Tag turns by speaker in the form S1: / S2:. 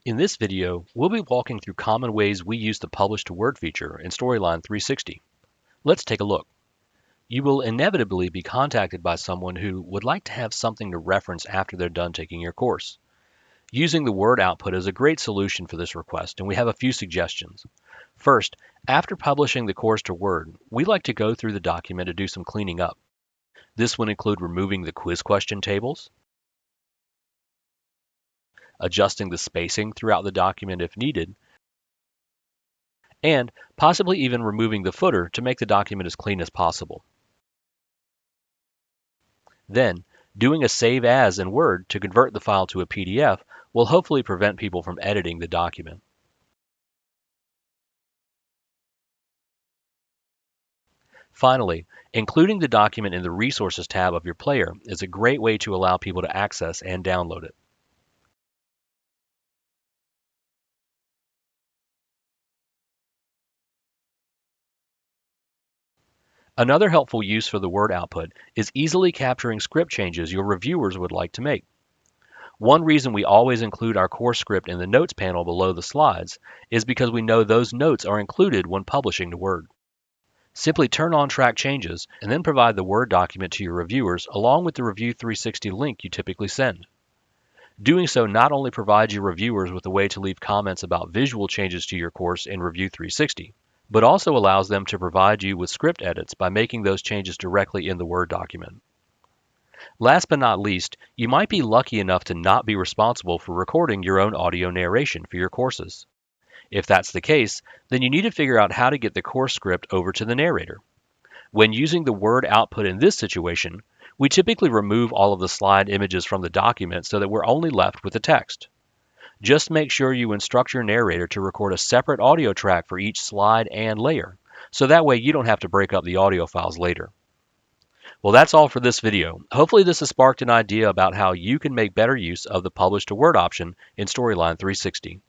S1: In this video, we'll be walking through common ways we use the Publish to Word feature in Storyline 360. Let's take a look. You will inevitably be contacted by someone who would like to have something to reference after they're done taking your course. Using the Word output is a great solution for this request, and we have a few suggestions. First, after publishing the course to Word, we like to go through the document to do some cleaning up. This would include removing the quiz question tables, adjusting the spacing throughout the document if needed, and possibly even removing the footer to make the document as clean as possible. Then, doing a Save As in Word to convert the file to a PDF will hopefully prevent people from editing the document. Finally, including the document in the Resources tab of your player is a great way to allow people to access and download it. Another helpful use for the Word output is easily capturing script changes your reviewers would like to make. One reason we always include our course script in the Notes panel below the slides is because we know those notes are included when publishing to Word. Simply turn on Track Changes and then provide the Word document to your reviewers along with the Review 360 link you typically send. Doing so not only provides your reviewers with a way to leave comments about visual changes to your course in Review 360, but also allows them to provide you with script edits by making those changes directly in the Word document. Last but not least, you might be lucky enough to not be responsible for recording your own audio narration for your courses. If that's the case, then you need to figure out how to get the course script over to the narrator. When using the Word output in this situation, we typically remove all of the slide images from the document so that we're only left with the text. Just make sure you instruct your narrator to record a separate audio track for each slide and layer, so that way you don't have to break up the audio files later. Well, that's all for this video. Hopefully this has sparked an idea about how you can make better use of the Publish to Word option in Storyline 360.